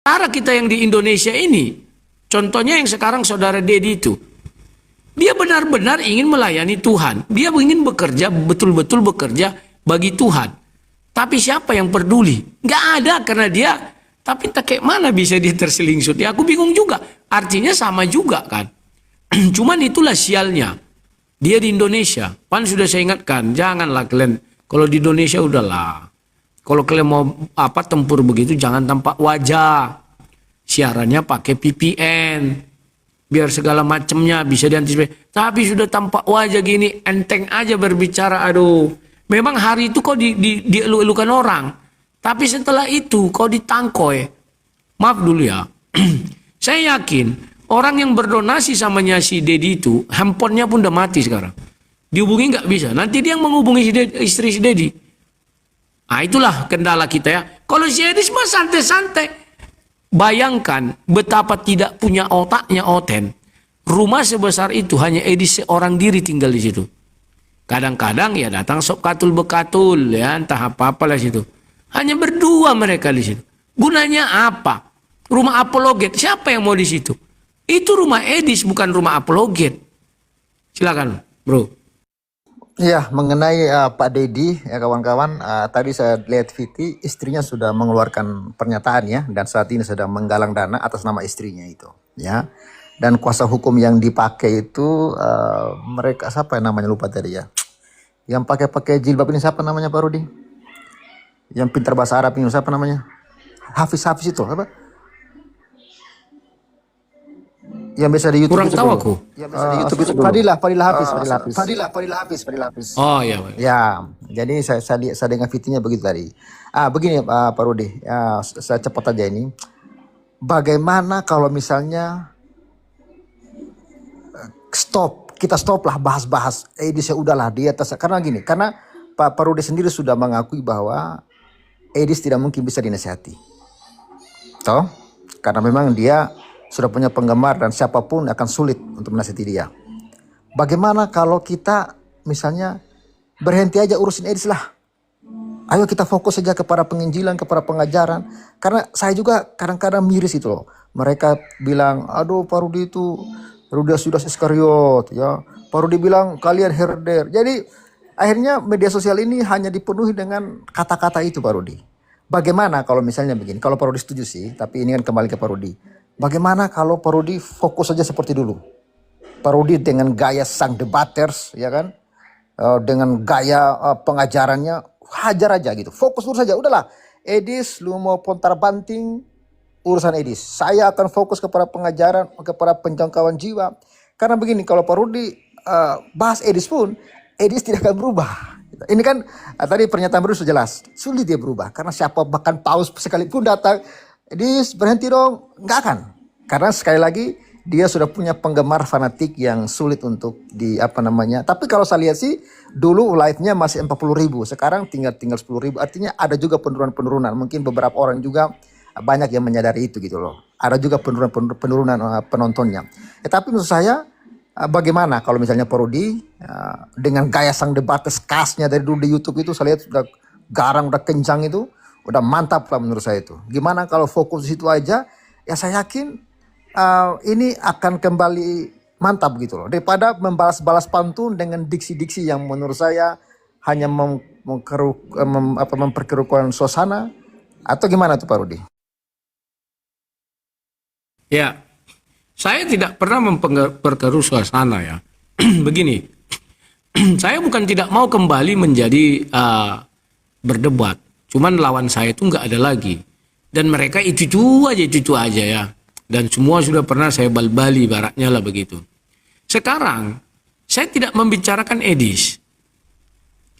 Cara kita yang di Indonesia ini, contohnya yang sekarang saudara Dedi itu, dia benar-benar ingin melayani Tuhan. Dia ingin bekerja, betul-betul bekerja bagi Tuhan. Tapi siapa yang peduli? Nggak ada karena dia, tapi entah kayak mana bisa dia terselingsut. Ya aku bingung juga. Artinya sama juga kan. Cuman itulah sialnya. Dia di Indonesia. Pan sudah saya ingatkan, janganlah kalian, kalau di Indonesia udahlah. Kalau kalian mau tempur begitu, jangan tampak wajah. Siarannya pakai VPN. Biar segala macamnya bisa diantisipasi. Tapi sudah tampak wajah gini, enteng aja berbicara. Aduh, memang hari itu kau dielu-elukan orang. Tapi setelah itu kau ditangkoi. Maaf dulu ya. Saya yakin orang yang berdonasi samanya si Dedi itu, handphonenya pun udah mati sekarang. Dihubungi nggak bisa. Nanti dia yang menghubungi istri si Dedi. Nah itulah kendala kita ya. Kalau si Edis mah santai-santai. Bayangkan betapa tidak punya otaknya Oten. Rumah sebesar itu hanya Edis seorang diri tinggal di situ. Kadang-kadang ya datang sok katul bekatul ya entah apa-apalah situ. Hanya berdua mereka di situ. Gunanya apa? Rumah apologet. Siapa yang mau di situ? Itu rumah Edis bukan rumah apologet. Silakan, Bro. Ya, mengenai Pak Dedi, ya kawan-kawan, tadi saya lihat VT, istrinya sudah mengeluarkan pernyataan ya, dan saat ini sedang menggalang dana atas nama istrinya itu, ya. Dan kuasa hukum yang dipakai itu mereka siapa yang namanya lupa tadi ya, yang pakai jilbab ini siapa namanya Pak Rudi? Yang pintar bahasa Arab ini siapa namanya? Hafiz itu apa? Yang biasa di YouTube Kurang itu tahu dulu. aku. Yang biasa di YouTube itu dulu. Fadilah Hafiz. Oh iya. Ya, jadi saya dengar fitinya begitu tadi. Begini Pak Rudi, saya cepat aja ini. Bagaimana kalau misalnya kita stop lah bahas-bahas. Edis ya udahlah dia karena gini, karena Pak Rudi sendiri sudah mengakui bahwa Edis tidak mungkin bisa dinasihati. Toh? Karena memang dia sudah punya penggemar dan siapapun akan sulit untuk menasihati dia. Bagaimana kalau kita misalnya berhenti aja urusin Edis lah. Ayo kita fokus saja kepada penginjilan, kepada pengajaran. Karena saya juga kadang-kadang miris itu loh. Mereka bilang, aduh Pak Rudi itu Judas Iskariot. Ya. Pak Rudi bilang kalian herder. Jadi akhirnya media sosial ini hanya dipenuhi dengan kata-kata itu Pak Rudi. Bagaimana kalau misalnya begini, kalau Pak Rudi setuju sih, tapi ini kan kembali ke Pak Rudi. Bagaimana kalau Pak Rudi fokus saja seperti dulu? Pak Rudi dengan gaya sang debaters, ya kan? Dengan gaya pengajarannya, hajar aja gitu. Fokus dulu saja, udahlah. Edis, lu mau pontar banting, urusan Edis. Saya akan fokus kepada pengajaran, kepada penjangkauan jiwa. Karena begini, kalau Pak Rudi bahas Edis pun, Edis tidak akan berubah. Ini kan tadi pernyataan Bro sudah jelas, sulit dia berubah. Karena siapa bahkan paus sekalipun datang, Edis berhenti dong, nggak akan. Karena sekali lagi dia sudah punya penggemar fanatik yang sulit untuk Tapi kalau saya lihat sih dulu live-nya masih 40.000, sekarang tinggal 10.000. Artinya ada juga penurunan. Mungkin beberapa orang juga banyak yang menyadari itu gitu loh. Ada juga penurunan penontonnya. Tapi menurut saya bagaimana kalau misalnya Pak Rudi dengan gaya sang debates khasnya dari dulu di YouTube itu saya lihat sudah garang, udah kencang itu. Udah mantap lah menurut saya itu. Gimana kalau fokus di situ aja, ya saya yakin ini akan kembali mantap gitu loh. Daripada membalas-balas pantun dengan diksi-diksi yang menurut saya hanya memperkeruhkan suasana. Atau gimana tuh Pak Rudi? Ya, saya tidak pernah memperkeruh suasana ya. Begini, saya bukan tidak mau kembali menjadi berdebat. Cuman lawan saya itu nggak ada lagi. Dan mereka itu aja ya. Dan semua sudah pernah saya bal-bali baratnya lah begitu. Sekarang, saya tidak membicarakan Edis.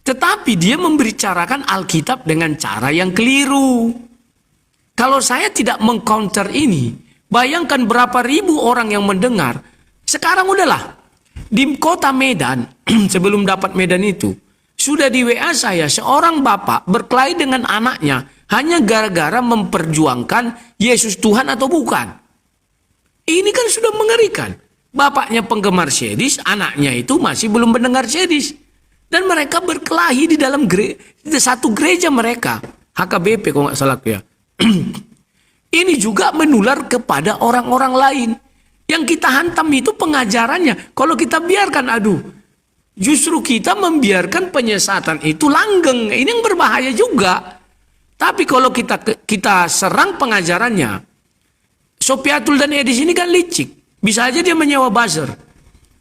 Tetapi dia membicarakan Alkitab dengan cara yang keliru. Kalau saya tidak mengcounter ini, bayangkan berapa ribu orang yang mendengar. Sekarang udahlah. Di kota Medan, sebelum dapat Medan itu, sudah di WA saya seorang bapak berkelahi dengan anaknya hanya gara-gara memperjuangkan Yesus Tuhan atau bukan. Ini kan sudah mengerikan. Bapaknya penggemar Sedis, anaknya itu masih belum mendengar Sedis. Dan mereka berkelahi di dalam satu gereja mereka. HKBP kalau nggak salah ya. ini juga menular kepada orang-orang lain. Yang kita hantam itu pengajarannya. Kalau kita biarkan, aduh, justru kita membiarkan penyesatan itu langgeng. Ini yang berbahaya juga. Tapi kalau kita serang pengajarannya, Sopiatul dan Edis ini kan licik. Bisa aja dia menyewa buzzer.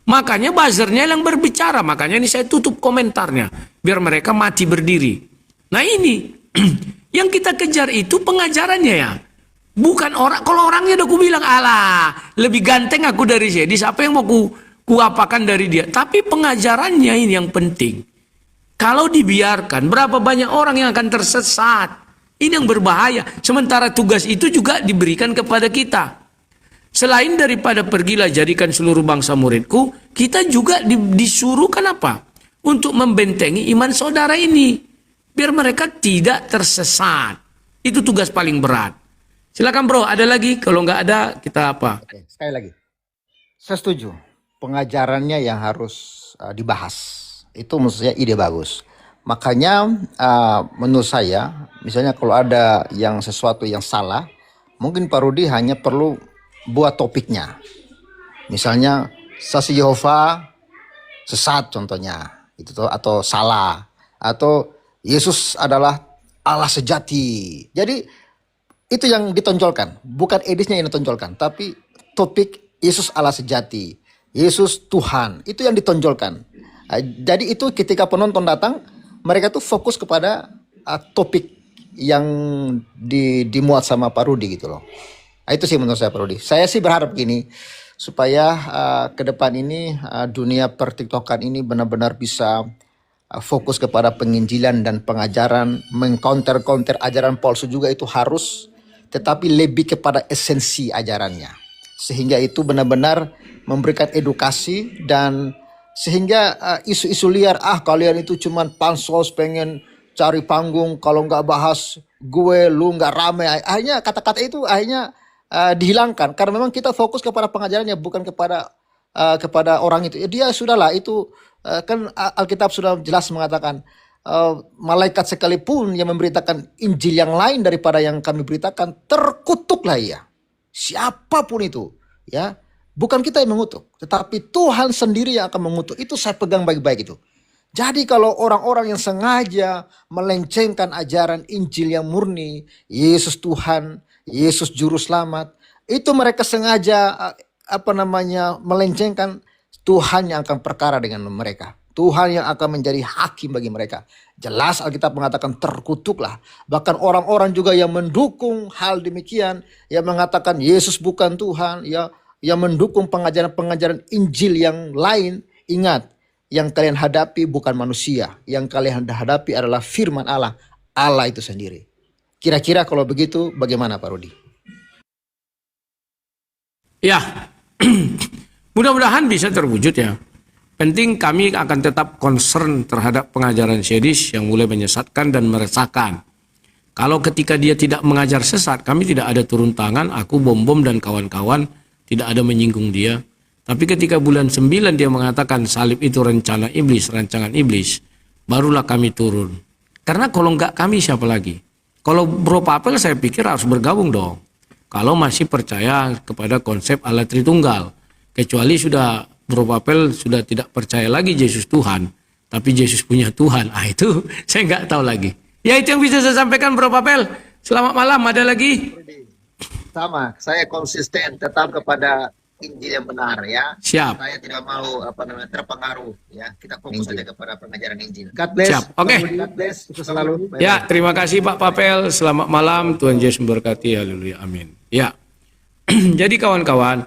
Makanya buzzernya yang berbicara. Makanya ini saya tutup komentarnya. Biar mereka mati berdiri. Nah ini, yang kita kejar itu pengajarannya ya. Bukan orang, kalau orangnya udah ku bilang, alah, lebih ganteng aku dari Edis, apa yang mau kuapakan dari dia. Tapi pengajarannya ini yang penting. Kalau dibiarkan, berapa banyak orang yang akan tersesat. Ini yang berbahaya. Sementara tugas itu juga diberikan kepada kita. Selain daripada pergilah jadikan seluruh bangsa muridku, kita juga disuruh kenapa? Untuk membentengi iman saudara ini. Biar mereka tidak tersesat. Itu tugas paling berat. Silakan bro, ada lagi? Kalau nggak ada, kita apa? Oke, sekali lagi. Saya setuju. Pengajarannya yang harus dibahas. Itu menurut saya ide bagus. Makanya menurut saya, misalnya kalau ada yang sesuatu yang salah, mungkin Pak Rudi hanya perlu buat topiknya. Misalnya, saksi Yehova sesat contohnya. Itu atau salah. Atau Yesus adalah Allah sejati. Jadi, itu yang ditonjolkan, bukan Edisnya yang ditonjolkan, tapi topik Yesus Allah sejati, Yesus Tuhan, itu yang ditonjolkan. Jadi itu ketika penonton datang, mereka tuh fokus kepada topik yang dimuat sama Pak Rudi gitu loh. Itu sih menurut saya Pak Rudi. Saya sih berharap gini, supaya ke depan ini dunia pertiktokan ini benar-benar bisa fokus kepada penginjilan dan pengajaran, mengcounter-counter ajaran palsu juga itu harus, tetapi lebih kepada esensi ajarannya. Sehingga itu benar-benar memberikan edukasi dan sehingga isu-isu liar, kalian itu cuman pansos pengen cari panggung, kalau nggak bahas gue, lu nggak rame. Akhirnya kata-kata itu akhirnya dihilangkan. Karena memang kita fokus kepada pengajarannya, bukan kepada orang itu. Dia sudahlah itu, kan Alkitab sudah jelas mengatakan, malaikat sekalipun yang memberitakan Injil yang lain daripada yang kami beritakan, terkutuklah ia. Siapapun itu, ya, bukan kita yang mengutuk, tetapi Tuhan sendiri yang akan mengutuk. Itu saya pegang baik-baik itu. Jadi kalau orang-orang yang sengaja melencengkan ajaran Injil yang murni, Yesus Tuhan, Yesus Juru Selamat, itu mereka sengaja melencengkan, Tuhan yang akan perkara dengan mereka. Tuhan yang akan menjadi hakim bagi mereka. Jelas Alkitab mengatakan terkutuklah. Bahkan orang-orang juga yang mendukung hal demikian, yang mengatakan Yesus bukan Tuhan, ya, yang mendukung pengajaran-pengajaran Injil yang lain. Ingat, yang kalian hadapi bukan manusia. Yang kalian hadapi adalah firman Allah. Allah itu sendiri. Kira-kira kalau begitu bagaimana Pak Rudi? Ya, mudah-mudahan bisa terwujud ya. Penting kami akan tetap concern terhadap pengajaran Edis yang mulai menyesatkan dan meresahkan. Kalau ketika dia tidak mengajar sesat, kami tidak ada turun tangan, aku Bom-Bom dan kawan-kawan tidak ada menyinggung dia. Tapi ketika bulan 9 dia mengatakan salib itu rencana iblis, rancangan iblis, barulah kami turun. Karena kalau enggak kami siapa lagi? Kalau Bro Papel saya pikir harus bergabung dong. Kalau masih percaya kepada konsep Allah Tritunggal. Kecuali sudah Bro Papel sudah tidak percaya lagi Yesus Tuhan, tapi Yesus punya Tuhan. Itu saya nggak tahu lagi. Ya itu yang bisa saya sampaikan Bro Papel. Selamat malam, ada lagi? Sama, saya konsisten tetap kepada Injil yang benar ya. Siap. Saya tidak mau terpengaruh ya. Kita fokus saja kepada pengajaran Injil. God bless. Siap. Oke. God bless. Itu selalu. Ya, terima kasih Pak Papel. Selamat malam. Tuhan Yesus memberkati. Haleluya. Amin. Ya. Jadi kawan-kawan,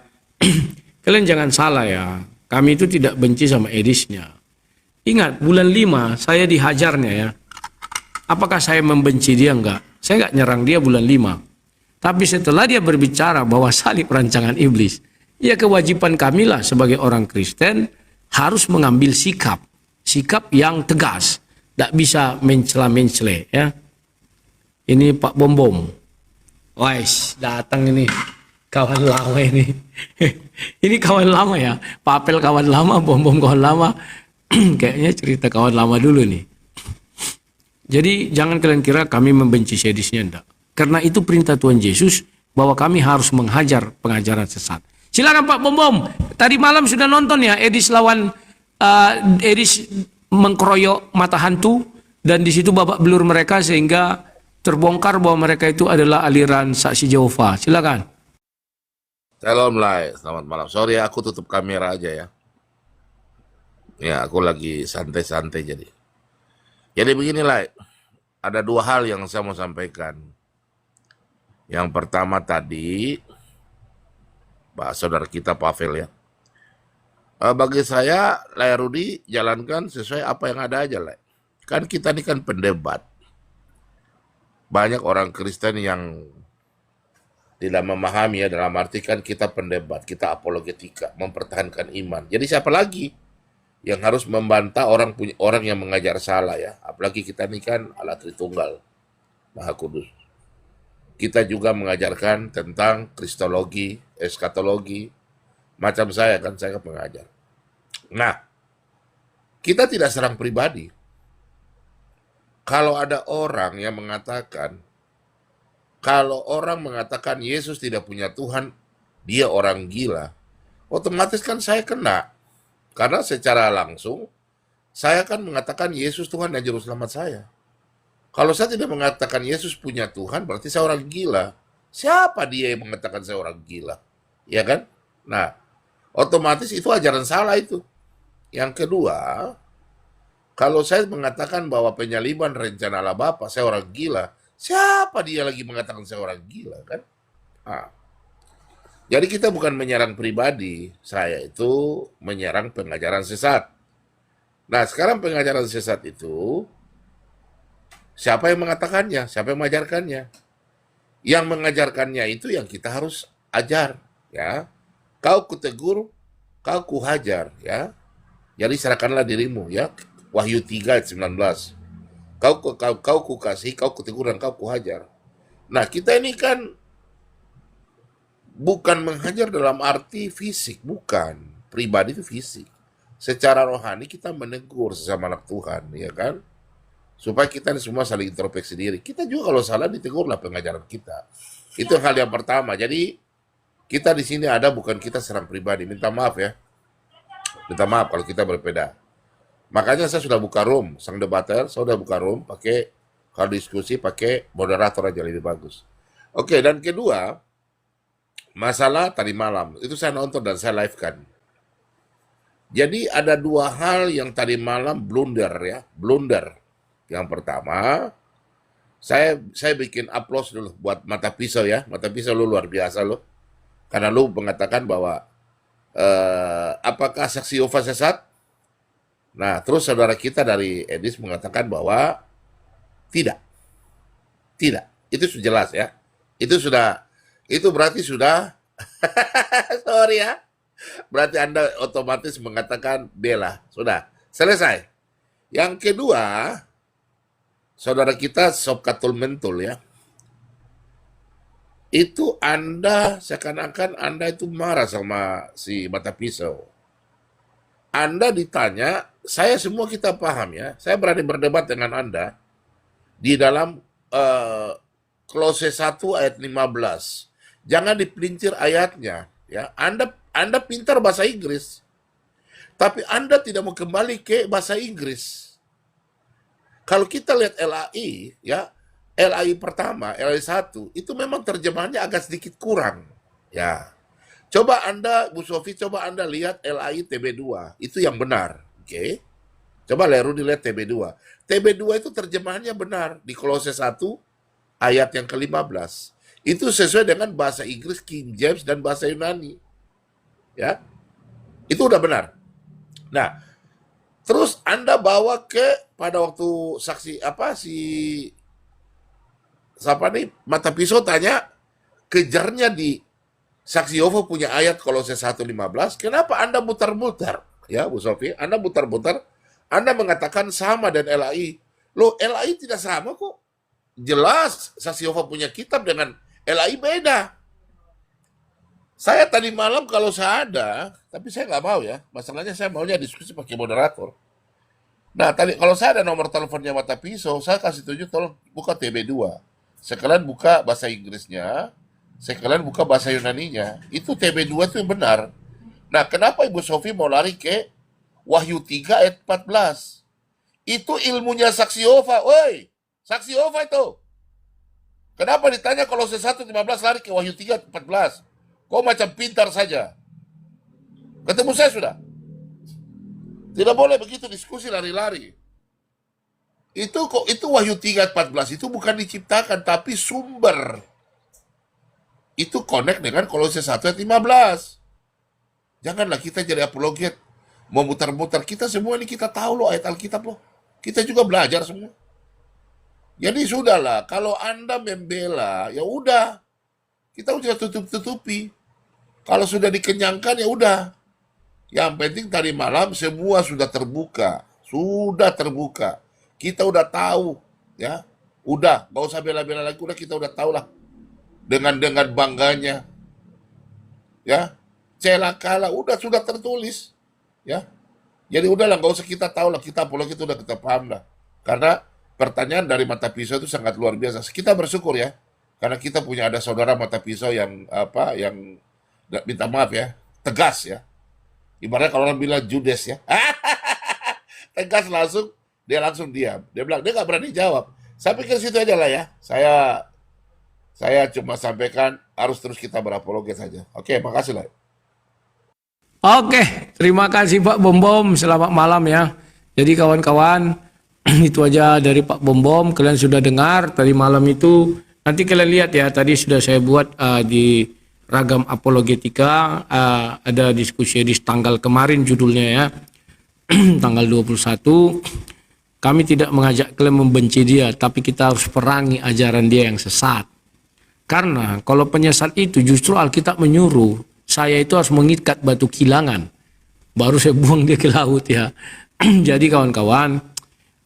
kalian jangan salah ya. Kami itu tidak benci sama Edisnya. Ingat, bulan 5 saya dihajarnya ya. Apakah saya membenci dia? Enggak. Saya enggak nyerang dia bulan 5. Tapi setelah dia berbicara bahwa salib rancangan iblis, ya kewajiban kamilah sebagai orang Kristen harus mengambil sikap. Sikap yang tegas. Tidak bisa mencela-mencele ya. Ini Pak Bom-Bom. Wais, datang ini. Kawan lama ini. Ini kawan lama ya. Papel kawan lama, Bom-Bom kawan lama. Kayaknya cerita kawan lama dulu nih. Jadi jangan kalian kira kami membenci Edisnya, enggak. Karena itu perintah Tuhan Yesus, bahwa kami harus menghajar pengajaran sesat. Silakan Pak Bom Bom. Tadi malam sudah nonton ya Edis lawan Edis mengkeroyok mata hantu, dan di situ babak belur mereka sehingga terbongkar bahwa mereka itu adalah aliran saksi Jehovah. Silakan. Shalom Lai, selamat malam. Sorry aku tutup kamera aja ya. Ya aku lagi santai-santai jadi. Jadi begini Lai, ada dua hal yang saya mau sampaikan. Yang pertama tadi, Pak Saudara kita Pavel ya. Bagi saya, Lai Rudi jalankan sesuai apa yang ada aja Lai. Kan kita ini kan pendebat. Banyak orang Kristen yang tidak memahami ya, dalam arti kan kita pendebat, kita apologetika, mempertahankan iman. Jadi siapa lagi yang harus membantah orang yang mengajar salah ya? Apalagi kita ini kan Allah Tritunggal, Maha Kudus. Kita juga mengajarkan tentang kristologi, eskatologi, macam saya kan pengajar. Nah, kita tidak serang pribadi. Kalau ada orang yang mengatakan, kalau orang mengatakan Yesus tidak punya Tuhan, dia orang gila, otomatis kan saya kena. Karena secara langsung, saya kan mengatakan Yesus Tuhan dan Juru Selamat saya. Kalau saya tidak mengatakan Yesus punya Tuhan, berarti saya orang gila. Siapa dia yang mengatakan saya orang gila? Ya kan? Nah, otomatis itu ajaran salah itu. Yang kedua, kalau saya mengatakan bahwa penyaliban rencana Allah Bapa, saya orang gila. Siapa dia lagi mengatakan saya orang gila kan? Nah, jadi kita bukan menyerang pribadi, saya itu menyerang pengajaran sesat. Nah sekarang pengajaran sesat itu, siapa yang mengatakannya? Siapa yang mengajarkannya? Yang mengajarkannya itu yang kita harus ajar. Ya, kau kutegur, kau kuhajar. Ya, jadi serahkanlah dirimu. Ya, Wahyu 3 ayat 19. Kau kukasih, kau kutegur dan kau kuhajar. Nah kita ini kan bukan menghajar dalam arti fisik, bukan. Pribadi itu fisik. Secara rohani kita menegur sesama anak Tuhan, ya kan? Supaya kita semua saling introspeksi diri. Kita juga kalau salah ditegurlah pengajaran kita. Itu hal yang pertama. Jadi kita di sini ada bukan kita serang pribadi. Minta maaf ya. Minta maaf kalau kita berbeda. Makanya saya sudah buka room, sang debater, saya sudah buka room, kalau diskusi pakai moderator aja lebih bagus. Oke, dan kedua, masalah tadi malam, itu saya nonton dan saya live kan. Jadi ada dua hal yang tadi malam blunder ya, blunder. Yang pertama, saya bikin applause dulu buat Mata Pisau ya, Mata Pisau lu luar biasa lu. Karena lu mengatakan bahwa apakah saksi Yehova sesat? Nah, terus saudara kita dari Edis mengatakan bahwa tidak. Tidak. Itu sudah jelas ya. Itu berarti sudah, sorry ya. Berarti Anda otomatis mengatakan bela. Sudah. Selesai. Yang kedua, saudara kita Sob Katul Mentul ya. Itu Anda, seakan-akan Anda itu marah sama si Mata Pisau. Anda ditanya, saya semua kita paham ya, saya berani berdebat dengan Anda di dalam Kolose 1 ayat 15. Jangan dipelincir ayatnya ya. Anda pintar bahasa Inggris, tapi Anda tidak mau kembali ke bahasa Inggris. Kalau kita lihat LAI ya, LAI pertama, LAI 1 itu memang terjemahannya agak sedikit kurang ya. Coba Anda, Bu Sofi, coba Anda lihat LAI TB2. Itu yang benar. Oke. Coba Leru dilihat TB2. TB2 itu terjemahannya benar. Di Kolose 1, ayat yang ke-15. Itu sesuai dengan bahasa Inggris, King James, dan bahasa Yunani. Ya. Itu udah benar. Nah, terus Anda bawa pada waktu saksi, siapa nih, Mata Pisau tanya, kejarnya di Saksi Yehova punya ayat Kolose 1:15, kenapa Anda mutar-mutar? Ya, Bu Sofi, Anda mutar-mutar, Anda mengatakan sama dan LAI. Loh, LAI tidak sama kok. Jelas, Saksi Yehova punya kitab dengan LAI beda. Saya tadi malam kalau saya ada, tapi saya nggak mau ya, masalahnya saya maunya diskusi pakai moderator. Nah, tadi kalau saya ada nomor teleponnya Mata Pisau, saya kasih tunjuk tolong buka TB2. Sekalian buka bahasa Inggrisnya, Sekalian buka bahasa Yunaninya. Itu TB2 itu yang benar. Nah, kenapa Ibu Sofi mau lari ke Wahyu 3 ayat 14? Itu ilmunya saksi Yehova. Woi, saksi Yehova itu. Kenapa ditanya kalau Kolose 1:15 lari ke Wahyu 3:14? Kau macam pintar saja. Ketemu saya sudah. Tidak boleh begitu diskusi lari-lari. Itu Wahyu 3:14 itu bukan diciptakan tapi sumber. Itu connect dengan Kolose 1:15. Janganlah kita jadi apologet mau muter-muter. Kita semua ini kita tahu loh ayat Alkitab loh. Kita juga belajar semua. Jadi sudahlah, kalau Anda membela, ya udah. Kita udah tutup-tutupi. Kalau sudah dikenyangkan ya udah. Yang penting tadi malam semua sudah terbuka. Sudah terbuka. Kita udah tahu, ya. Udah, nggak usah bela-bela lagi, udah kita udah tahu lah. Dengan bangganya. Ya. Celakalah, udah sudah tertulis. Ya. Jadi udahlah, nggak usah kita tahu lah, kita apalagi itu udah kita paham lah. Karena pertanyaan dari mata pisau itu sangat luar biasa. Kita bersyukur ya, karena kita punya ada saudara mata pisau yang yang minta maaf ya, tegas ya. Ibaratnya kalau orang bilang judes ya, tegas langsung, dia langsung diam. Dia bilang dia nggak berani jawab. Saya pikir situ aja lah ya. Saya cuma sampaikan harus terus kita berapologet saja. Oke, makasih lah. Oke, terima kasih Pak Bom Bom. Selamat malam ya. Jadi kawan-kawan, itu aja dari Pak Bom Bom. Kalian sudah dengar tadi malam itu. Nanti kalian lihat ya, tadi sudah saya buat di Ragam Apologetika. Ada diskusi di tanggal kemarin judulnya ya. Tanggal 21. Kami tidak mengajak kalian membenci dia, tapi kita harus perangi ajaran dia yang sesat. Karena kalau penyesat itu justru Alkitab menyuruh saya itu harus mengikat batu kilangan. Baru saya buang dia ke laut ya. Jadi kawan-kawan,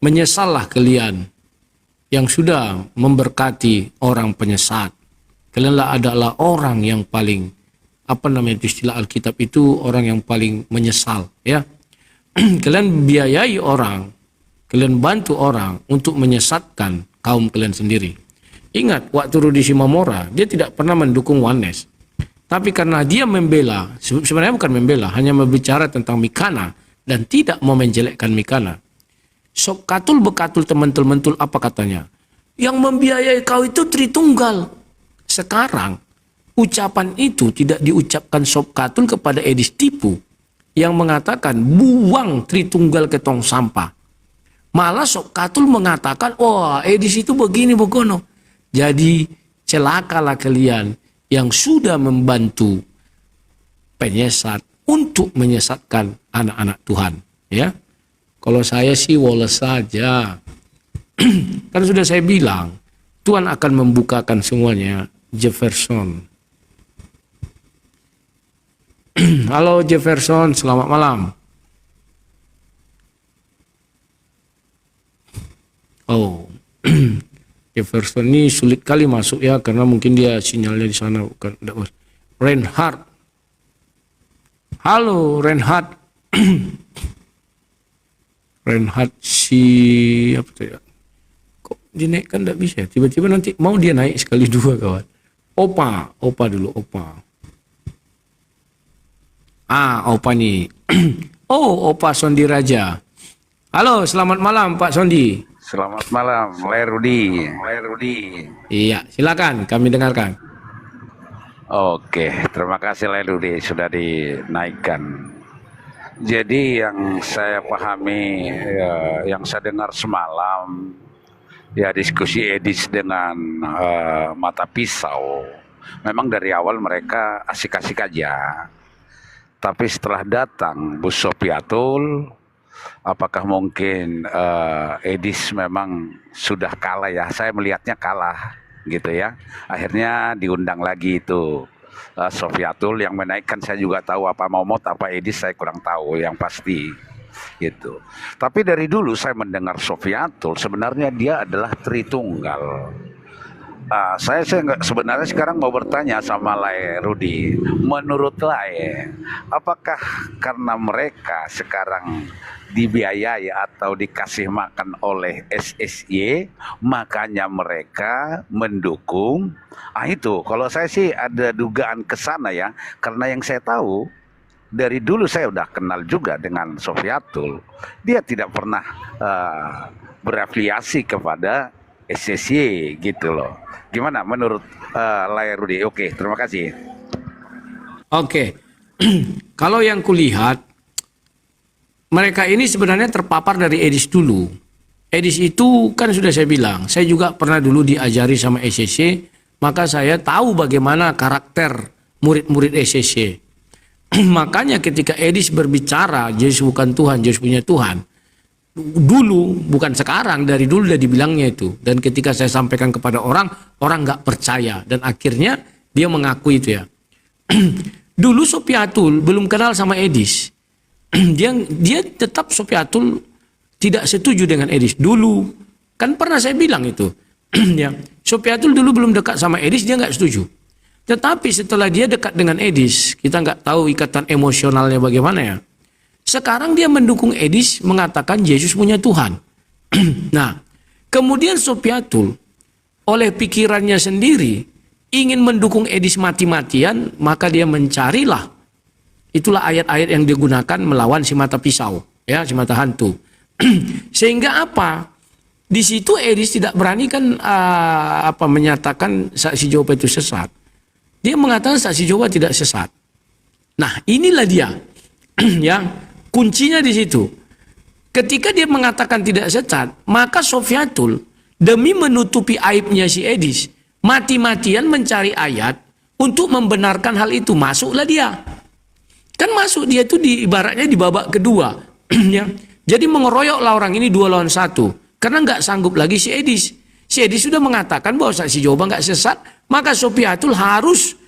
menyesallah kalian yang sudah memberkati orang penyesat. Kalianlah adalah orang yang paling, istilah Alkitab itu orang yang paling menyesal ya. Kalian biayai orang, kalian bantu orang untuk menyesatkan kaum kalian sendiri. Ingat, waktu Rudy Simamora, dia tidak pernah mendukung oneness. Tapi karena dia membela, sebenarnya bukan membela, hanya berbicara tentang Mikana dan tidak mau menjelekkan Mikana. Sok katul bekatul teman-teman apa katanya? Yang membiayai kau itu Tritunggal. Sekarang ucapan itu tidak diucapkan Sob Katul kepada Edis Tipu yang mengatakan buang Tritunggal ke tong sampah. Malah Sob Katul mengatakan, wah Edis itu begini begono. Jadi celakalah kalian yang sudah membantu penyesat untuk menyesatkan anak-anak Tuhan. Ya, kalau saya sih woles saja. Kan sudah saya bilang, Tuhan akan membukakan semuanya. Jefferson. Halo Jefferson, selamat malam. Oh, Jefferson ini sulit kali masuk ya, karena mungkin dia sinyalnya di sana bukan. Reinhard. Halo Reinhard. Reinhard apa tuh ya? Kok dinaikkan tidak bisa? Tiba-tiba nanti mau dia naik sekali dua kawan. Opa dulu, Opa. Opa nih. Oh, Opa Sondi Raja. Halo, selamat malam Pak Sondi. Selamat malam, Rudy. Iya, silakan kami dengarkan. Oke, terima kasih Rudy sudah dinaikkan. Jadi yang saya pahami, yang saya dengar semalam, ya diskusi Edis dengan mata pisau. Memang dari awal mereka asik-asik aja. Tapi setelah datang Bu Sofiatul, apakah mungkin Edis memang sudah kalah ya? Saya melihatnya kalah gitu ya. Akhirnya diundang lagi itu Sofiatul yang menaikkan. Saya juga tahu apa Momot apa Edis saya kurang tahu yang pasti gitu. Tapi dari dulu saya mendengar Sofiatul sebenarnya dia adalah Tritunggal. Sebenarnya sekarang mau bertanya sama Lae Rudi. Menurut Lae, apakah karena mereka sekarang dibiayai atau dikasih makan oleh SSY, makanya mereka mendukung? Itu, kalau saya sih ada dugaan ke sana ya. Karena yang saya tahu, dari dulu saya udah kenal juga dengan Sofiatul. Dia tidak pernah berafiliasi kepada SSY gitu loh. Gimana menurut Lae Rudi? Oke, terima kasih. Oke. Kalau yang kulihat, mereka ini sebenarnya terpapar dari Edis dulu. Edis itu kan sudah saya bilang, saya juga pernah dulu diajari sama SSY, maka saya tahu bagaimana karakter murid-murid SSY. Makanya ketika Edis berbicara, Yesus bukan Tuhan, Yesus punya Tuhan. Dulu, bukan sekarang, dari dulu udah dibilangnya itu. Dan ketika saya sampaikan kepada orang, orang nggak percaya. Dan akhirnya dia mengaku itu ya. Dulu Sofiatul belum kenal sama Edis. dia tetap Sofiatul tidak setuju dengan Edis. Dulu, kan pernah saya bilang itu. Ya, Sofiatul dulu belum dekat sama Edis, dia nggak setuju. Tetapi setelah dia dekat dengan Edis, kita nggak tahu ikatan emosionalnya bagaimana ya. Sekarang dia mendukung Edis, mengatakan Yesus punya Tuhan. Nah, kemudian Sofiatul oleh pikirannya sendiri ingin mendukung Edis mati-matian, maka dia mencarilah. Itulah ayat-ayat yang digunakan melawan si mata pisau, ya, si mata hantu. Sehingga apa? Di situ Edis tidak berani kan menyatakan saksi Jehovah itu sesat. Dia mengatakan saksi Jehovah tidak sesat. Nah, inilah dia. Ya. Kuncinya di situ. Ketika dia mengatakan tidak sesat, maka Sofiatul demi menutupi aibnya si Edis, mati-matian mencari ayat untuk membenarkan hal itu. Masuklah dia. Kan masuk dia itu ibaratnya di babak kedua. Ya. Jadi mengeroyoklah orang ini 2 lawan 1. Karena nggak sanggup lagi si Edis. Si Edis sudah mengatakan bahwa saksi Jehovah nggak sesat, maka Sofiatul harus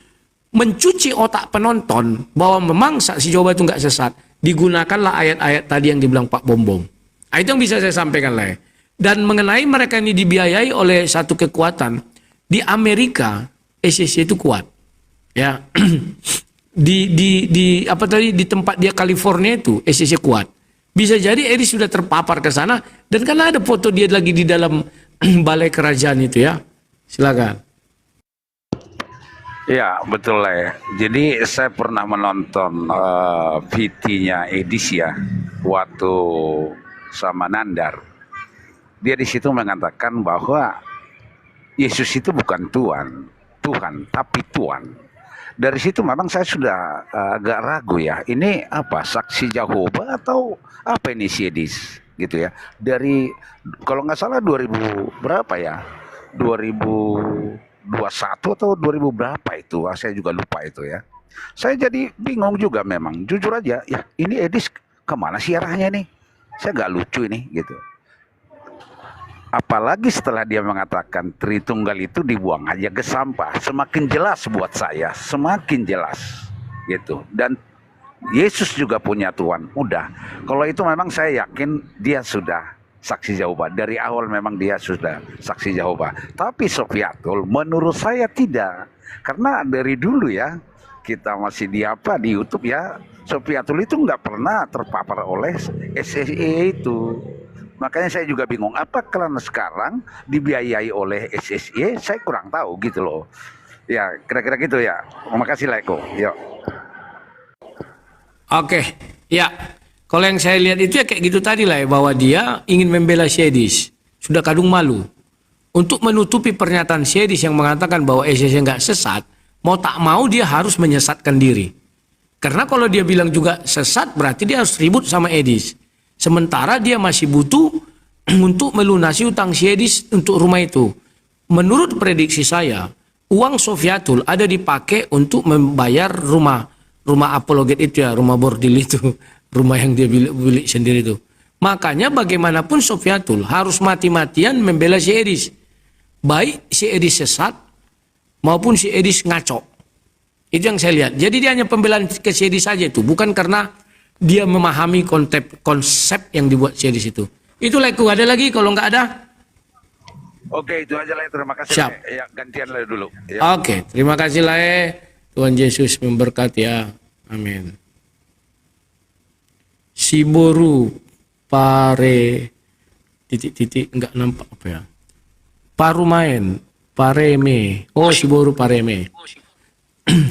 mencuci otak penonton bahwa memang saksi Jehovah itu nggak sesat. Digunakanlah ayat-ayat tadi yang dibilang Pak Bombong. Nah, itu yang bisa saya sampaikan lah. Dan mengenai mereka ini dibiayai oleh satu kekuatan. Di Amerika, SSY itu kuat. Ya. di tempat dia California itu SSY kuat. Bisa jadi Edis sudah terpapar ke sana, dan karena ada foto dia lagi di dalam balai kerajaan itu ya. Silakan. Ya, betul lah ya. Jadi saya pernah menonton VT-nya Edis ya, waktu sama Nandar. Dia di situ mengatakan bahwa Yesus itu bukan Tuhan, tapi Tuhan. Dari situ memang saya sudah agak ragu ya. Ini apa, saksi Jehovah atau apa ini si Edis gitu ya. Dari kalau nggak salah 2000 berapa ya? 2021 atau 2000 berapa itu, saya juga lupa itu ya. Saya jadi bingung juga memang, jujur aja ya, ini Edis kemana sih arahnya nih, saya nggak lucu ini gitu. Apalagi setelah dia mengatakan Tritunggal itu dibuang aja ke sampah, semakin jelas buat saya, semakin jelas gitu. Dan Yesus juga punya Tuhan, udah. Kalau itu memang saya yakin dia sudah saksi Jehovah. Dari awal memang dia sudah saksi Jehovah. Tapi Sofiatul menurut saya tidak. Karena dari dulu ya, kita masih di YouTube ya, Sofiatul itu nggak pernah terpapar oleh SSY itu. Makanya saya juga bingung, apa karena sekarang dibiayai oleh SSY, saya kurang tahu gitu loh. Ya, kira-kira gitu ya. Terima kasih Leko. Yuk. Oke, ya. Kalau yang saya lihat itu ya kayak gitu tadi lah ya, bahwa dia ingin membela Edis. Sudah kadung malu. Untuk menutupi pernyataan Edis yang mengatakan bahwa SSY nggak sesat, mau tak mau dia harus menyesatkan diri. Karena kalau dia bilang juga sesat, berarti dia harus ribut sama Edis. Sementara dia masih butuh untuk melunasi utang Edis untuk rumah itu. Menurut prediksi saya, uang Sofiatul ada dipakai untuk membayar rumah apologet itu ya, rumah bordil itu. Rumah yang dia milik sendiri itu. Makanya bagaimanapun Sofiatul harus mati-matian membela si Edis. Baik si Edis sesat maupun si Edis ngaco. Itu yang saya lihat. Jadi dia hanya pembelaan ke si Edis saja itu. Bukan karena dia memahami konsep yang dibuat si Edis itu. Itu Leku, ada lagi kalau nggak ada? Oke, itu aja lah. Terima kasih. Siap. Ya, gantian lah dulu. Ya. Oke, terima kasih Lae. Tuhan Yesus memberkati ya. Amin. Siboru pare titik-titik enggak nampak apa ya? Parumain, Pareme. Oh, Siboru Pareme.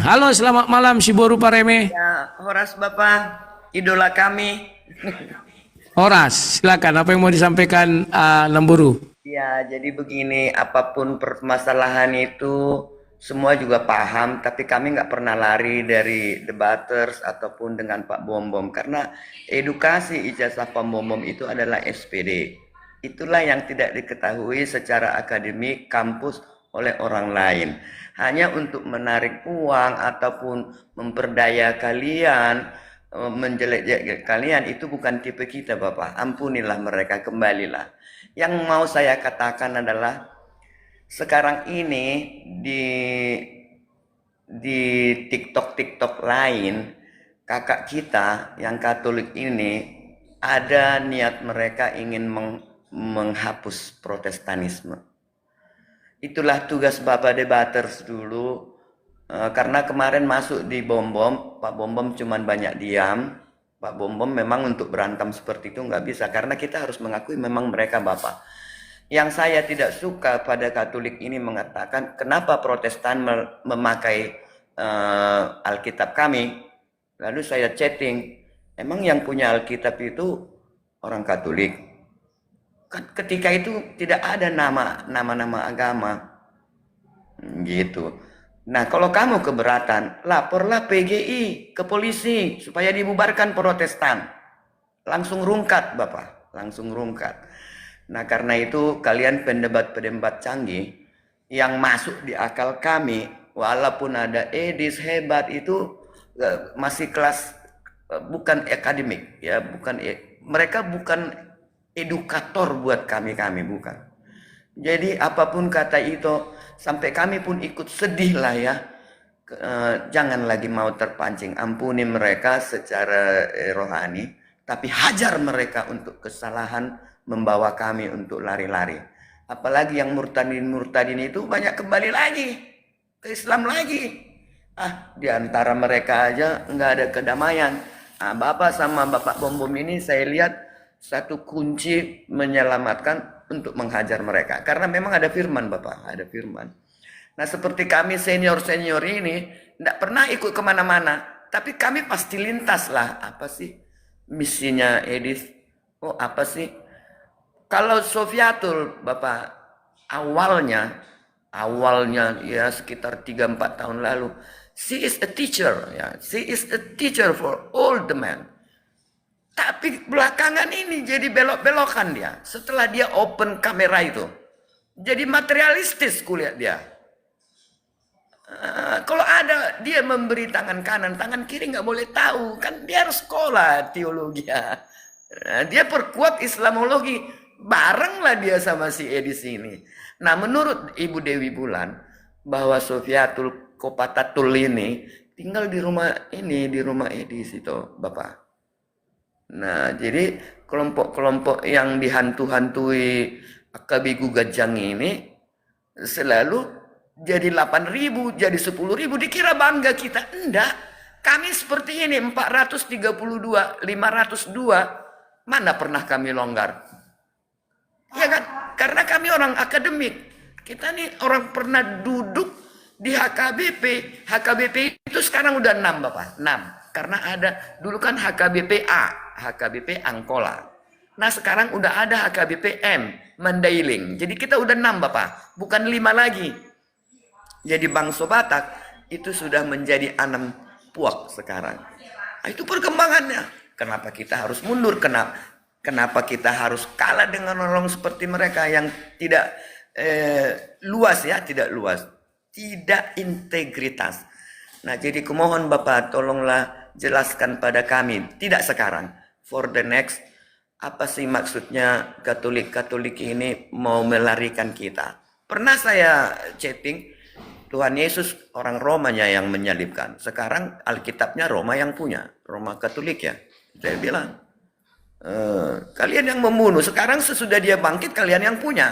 Halo, selamat malam Siboru Pareme. Ya, Horas Bapak, idola kami. Horas, silakan apa yang mau disampaikan Namburu? Ya, jadi begini, apapun permasalahan itu semua juga paham, tapi kami nggak pernah lari dari debaters ataupun dengan Pak Bom Bom, karena edukasi ijazah Pak Bom Bom itu adalah SPD. Itulah yang tidak diketahui secara akademik kampus oleh orang lain. Hanya untuk menarik uang ataupun memperdaya kalian, menjelek-jelek kalian, itu bukan tipe kita Bapak. Ampunilah mereka, kembalilah. Yang mau saya katakan adalah sekarang ini di TikTok lain, kakak kita yang Katolik ini ada niat mereka ingin menghapus Protestanisme. Itulah tugas Bapak debaters dulu, karena kemarin masuk di Bom Bom, Pak Bom Bom cuman banyak diam. Pak Bom Bom memang untuk berantem seperti itu nggak bisa, karena kita harus mengakui memang mereka Bapak. Yang saya tidak suka pada Katolik ini mengatakan kenapa Protestan memakai Alkitab kami. Lalu saya chatting, emang yang punya Alkitab itu orang Katolik. Ketika itu tidak ada nama-nama agama, gitu. Nah, kalau kamu keberatan, laporlah PGI ke polisi supaya dibubarkan Protestan. Langsung rungkat, Bapak, langsung rungkat. Nah, karena itu kalian pendebat-pendebat canggih yang masuk di akal kami, walaupun ada edis hebat itu masih kelas bukan akademik, ya, mereka bukan edukator buat kami bukan. Jadi apapun kata itu, sampai kami pun ikut sedih lah ya. Jangan lagi mau terpancing. Ampuni mereka secara rohani, tapi hajar mereka untuk kesalahan membawa kami untuk lari-lari. Apalagi yang murtadin itu banyak kembali lagi ke Islam lagi. Di antara mereka aja nggak ada kedamaian. Bapak sama Bapak Bom Bom ini saya lihat satu kunci menyelamatkan untuk menghajar mereka. Karena memang ada firman Bapak, ada firman. Nah, seperti kami senior-senior ini tidak pernah ikut kemana-mana. Tapi kami pasti lintas lah. Apa sih misinya Edis? Oh, apa sih? Kalau Sofiatul Bapak, awalnya ya sekitar 3-4 tahun lalu. She is a teacher. Ya. She is a teacher for all the men. Tapi belakangan ini jadi belok-belokan dia. Setelah dia open kamera itu. Jadi materialistis kulihat dia. Kalau ada dia memberi tangan kanan, tangan kiri nggak boleh tahu. Kan dia harus sekolah teologi ya. Dia perkuat Islamologi. Barenglah dia sama si Edis ini. Nah, menurut Ibu Dewi Bulan, bahwa Sofiatul Kopatatul ini tinggal di rumah Edis itu, Bapak. Nah, jadi kelompok-kelompok yang dihantu-hantui AKB Gugajang ini selalu jadi 8.000, jadi 10.000, dikira bangga kita. Enggak, kami seperti ini 432, 502, mana pernah kami longgar? Ya kan, karena kami orang akademik. Kita nih orang pernah duduk di HKBP. HKBP itu sekarang udah 6 Bapak, 6. Karena ada, dulu kan HKBP A, HKBP Angkola. Nah sekarang udah ada HKBP M, Mandailing. Jadi kita udah 6 Bapak, bukan 5 lagi. Jadi Bangsa Batak itu sudah menjadi 6 puak sekarang. Nah, itu perkembangannya. Kenapa kita harus mundur? Kenapa kita harus kalah dengan orang seperti mereka yang tidak luas ya, tidak luas. Tidak integritas. Nah jadi kumohon Bapak tolonglah jelaskan pada kami, tidak sekarang, for the next, apa sih maksudnya Katolik ini mau melarikan kita. Pernah saya chatting, Tuhan Yesus orang Romanya yang menyalibkan. Sekarang Alkitabnya Roma yang punya, Roma Katolik ya. Saya bilang, kalian yang membunuh, sekarang sesudah dia bangkit kalian yang punya.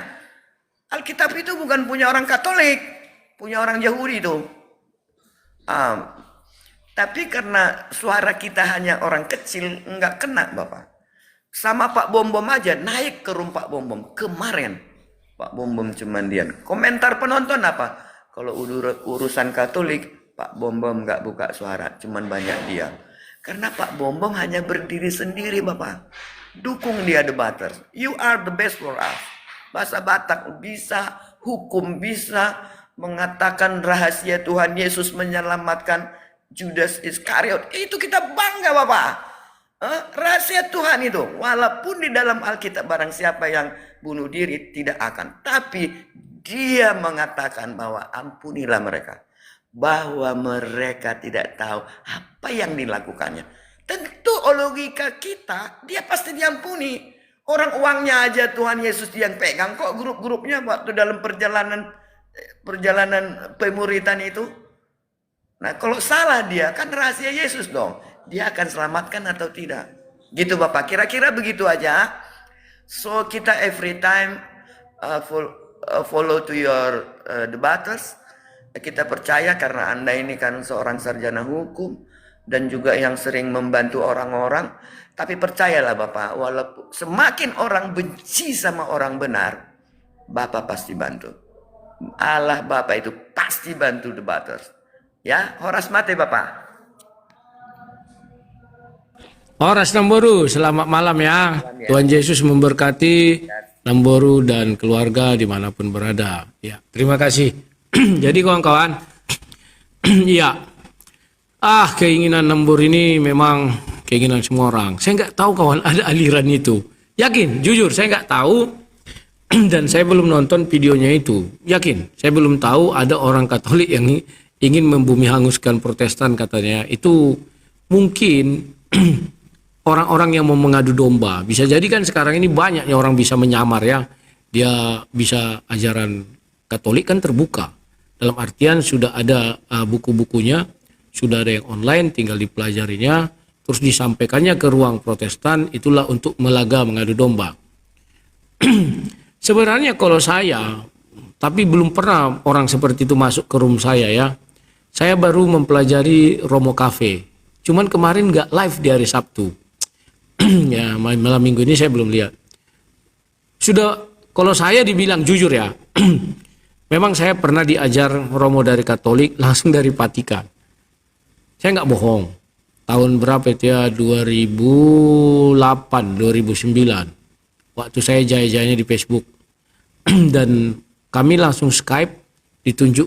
Alkitab itu bukan punya orang Katolik, punya orang Yahudi itu. Tapi karena suara kita hanya orang kecil, nggak kena Bapak. Sama Pak Bom Bom aja, naik ke rumah Pak Bom Bom. Kemarin Pak Bom Bom cuman diam. Komentar penonton apa? Kalau urusan Katolik, Pak Bom Bom nggak buka suara, cuman banyak diam. Karena Pak Bom Bom hanya berdiri sendiri Bapak. Dukung dia debaters. You are the best for us. Bahasa Batak bisa, hukum bisa, mengatakan rahasia Tuhan Yesus menyelamatkan Judas Iskariot. Itu kita bangga Bapak. Rahasia Tuhan itu. Walaupun di dalam Alkitab barang siapa yang bunuh diri tidak akan. Tapi dia mengatakan bahwa ampunilah mereka. Bahwa mereka tidak tahu apa yang dilakukannya. Tentu logika kita, dia pasti diampuni. Orang uangnya aja Tuhan Yesus yang pegang. Kok grup-grupnya waktu dalam perjalanan pemuritan itu? Nah kalau salah dia kan rahasia Yesus dong. Dia akan selamatkan atau tidak. Gitu Bapak. Kira-kira begitu aja. So kita every time follow to your debaters. Kita percaya karena Anda ini kan seorang sarjana hukum. Dan juga yang sering membantu orang-orang. Tapi percayalah Bapak. Walaupun semakin orang benci sama orang benar. Bapak pasti bantu. Allah Bapak itu pasti bantu debaters. Ya, horas mate Bapak. Horas Namboru, selamat malam ya. Tuhan Yesus memberkati Namboru dan keluarga dimanapun berada. Ya, terima kasih. Jadi kawan-kawan, iya, keinginan Namboru ini memang keinginan semua orang. Saya nggak tahu kawan ada aliran itu. Yakin, jujur saya nggak tahu dan saya belum nonton videonya itu. Yakin, saya belum tahu ada orang Katolik yang ingin membumi hanguskan Protestan katanya. Itu mungkin orang-orang yang mau mengadu domba. Bisa jadi kan sekarang ini banyaknya orang bisa menyamar ya. Dia bisa ajaran Katolik kan terbuka. Dalam artian sudah ada buku-bukunya, sudah ada yang online, tinggal dipelajarinya, terus disampaikannya ke ruang Protestan, itulah untuk melaga mengadu domba. Sebenarnya kalau saya, tapi belum pernah orang seperti itu masuk ke room saya ya. Saya baru mempelajari Romo Cafe. Cuman kemarin nggak live di hari Sabtu. Ya malam minggu ini saya belum lihat. Sudah kalau saya dibilang jujur ya. Memang saya pernah diajar Romo dari Katolik langsung dari Vatikan. Saya nggak bohong. Tahun berapa itu ya? 2008, 2009. Waktu saya jaya-jayanya di Facebook. Dan kami langsung Skype ditunjuk